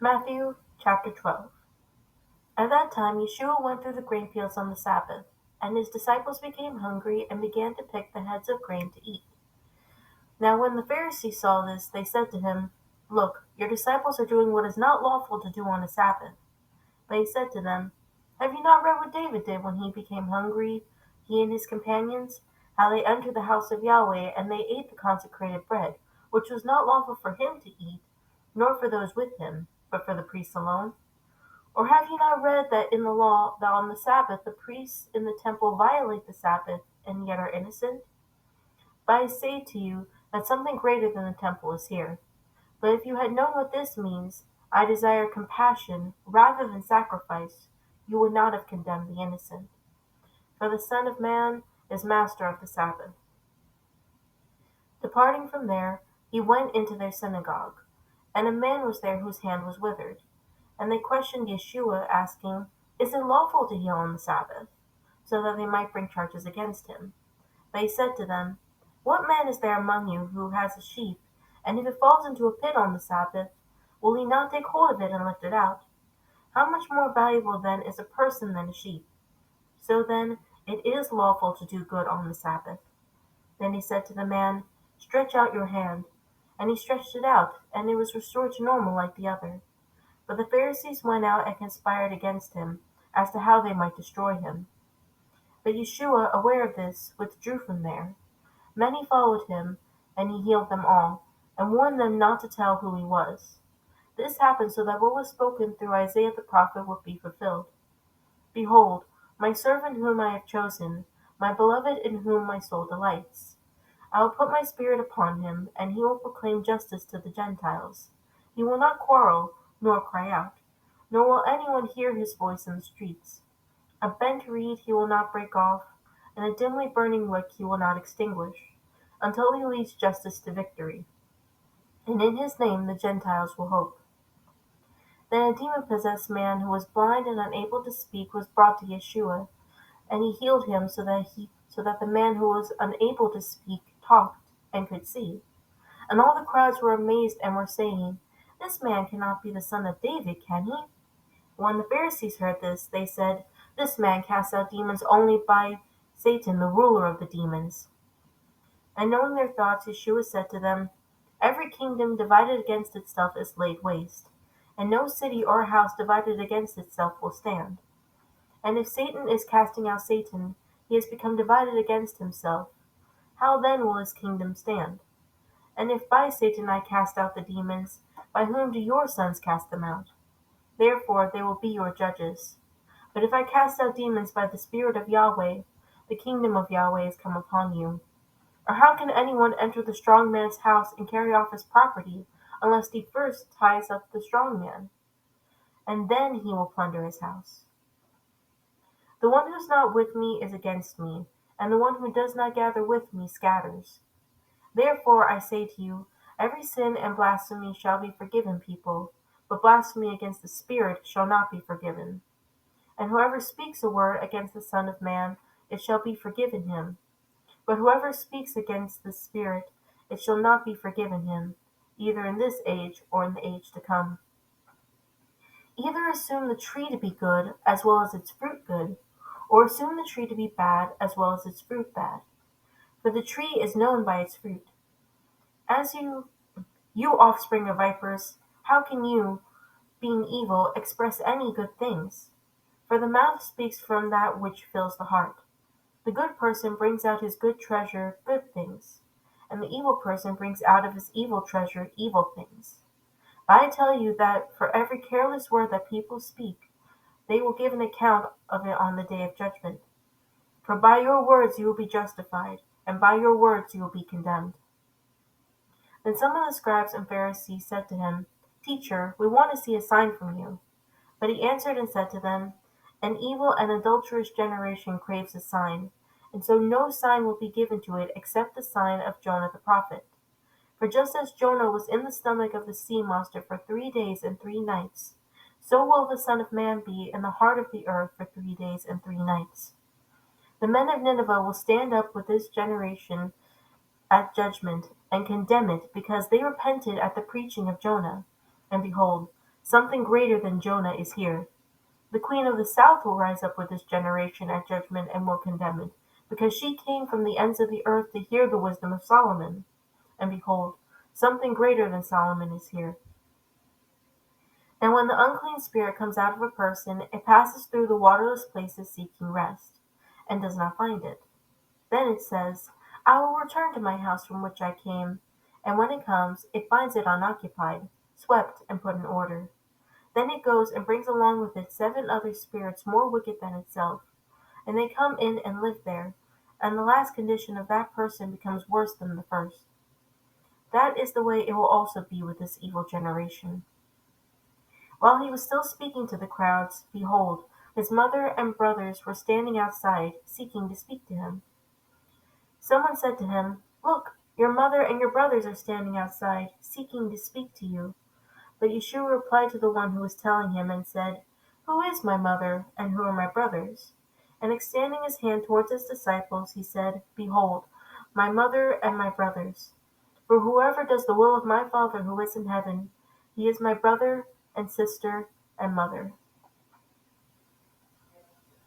Matthew chapter 12. At that time Yeshua went through the grain fields on the Sabbath, and his disciples became hungry and began to pick the heads of grain to eat. Now when the Pharisees saw this, they said to him, "Look, your disciples are doing what is not lawful to do on a Sabbath." But he said to them, "Have you not read what David did when he became hungry, he and his companions? How they entered the house of Yahweh, and they ate the consecrated bread, which was not lawful for him to eat, nor for those with him, but for the priests alone? Or have you not read that in the law that on the Sabbath the priests in the temple violate the Sabbath, and yet are innocent? But I say to you that something greater than the temple is here. But if you had known what this means, I desire compassion rather than sacrifice, you would not have condemned the innocent. For the Son of Man is master of the Sabbath." Departing from there, he went into their synagogue. And a man was there whose hand was withered. And they questioned Yeshua, asking, "Is it lawful to heal on the Sabbath?" So that they might bring charges against him. But he said to them, "What man is there among you who has a sheep, and if it falls into a pit on the Sabbath, will he not take hold of it and lift it out? How much more valuable then is a person than a sheep? So then it is lawful to do good on the Sabbath." Then he said to the man, "Stretch out your hand." And he stretched it out, and it was restored to normal like the other. But the Pharisees went out and conspired against him, as to how they might destroy him. But Yeshua, aware of this, withdrew from there. Many followed him, and he healed them all, and warned them not to tell who he was. This happened so that what was spoken through Isaiah the prophet would be fulfilled. "Behold, my servant whom I have chosen, my beloved in whom my soul delights. I will put my spirit upon him, and he will proclaim justice to the Gentiles. He will not quarrel, nor cry out, nor will anyone hear his voice in the streets. A bent reed he will not break off, and a dimly burning wick he will not extinguish, until he leads justice to victory. And in his name the Gentiles will hope." Then a demon-possessed man who was blind and unable to speak was brought to Yeshua, and he healed him so that the man who was unable to speak talked and could see. And all the crowds were amazed and were saying, "This man cannot be the son of David, can he?" When the Pharisees heard this, they said, "This man casts out demons only by Satan, the ruler of the demons." And knowing their thoughts, Yeshua said to them, "Every kingdom divided against itself is laid waste, and no city or house divided against itself will stand. And if Satan is casting out Satan, he has become divided against himself. How then will his kingdom stand? And if by Satan I cast out the demons, by whom do your sons cast them out? Therefore they will be your judges. But if I cast out demons by the Spirit of Yahweh, the kingdom of Yahweh is come upon you. Or how can anyone enter the strong man's house and carry off his property, unless he first ties up the strong man? And then he will plunder his house. The one who is not with me is against me, and the one who does not gather with me scatters. Therefore I say to you, every sin and blasphemy shall be forgiven people, but blasphemy against the Spirit shall not be forgiven. And whoever speaks a word against the Son of Man, it shall be forgiven him. But whoever speaks against the Spirit, it shall not be forgiven him, either in this age or in the age to come. Either assume the tree to be good as well as its fruit good, or assume the tree to be bad as well as its fruit bad. For the tree is known by its fruit. As you offspring of vipers, how can you, being evil, express any good things? For the mouth speaks from that which fills the heart. The good person brings out his good treasure good things, and the evil person brings out of his evil treasure evil things. But I tell you that for every careless word that people speak, they will give an account of it on the day of judgment. For by your words you will be justified, and by your words you will be condemned." Then some of the scribes and Pharisees said to him, "Teacher, we want to see a sign from you." But he answered and said to them, "An evil and adulterous generation craves a sign, and so no sign will be given to it except the sign of Jonah the prophet. For just as Jonah was in the stomach of the sea monster for 3 days and 3 nights, so will the Son of Man be in the heart of the earth for 3 days and 3 nights. The men of Nineveh will stand up with this generation at judgment, and condemn it, because they repented at the preaching of Jonah. And behold, Something greater than Jonah is here. The queen of the south will rise up with this generation at judgment and will condemn it, because she came from the ends of the earth to hear the wisdom of Solomon. And behold, something greater than Solomon is here. And when the unclean spirit comes out of a person, it passes through the waterless places seeking rest, and does not find it. Then it says, I will return to my house from which I came. And when it comes, it finds it unoccupied, swept, and put in order. Then it goes and brings along with it 7 other spirits more wicked than itself, and they come in and live there, and the last condition of that person becomes worse than the first. That is the way it will also be with this evil generation. While he was still speaking to the crowds, behold, his mother and brothers were standing outside, seeking to speak to him. Someone said to him, Look, your mother and your brothers are standing outside, seeking to speak to you. But Yeshua replied to the one who was telling him and said, Who is my mother, and who are my brothers? And extending his hand towards his disciples, he said, Behold, my mother and my brothers. For whoever does the will of my Father who is in heaven, he is my brother and sister and mother.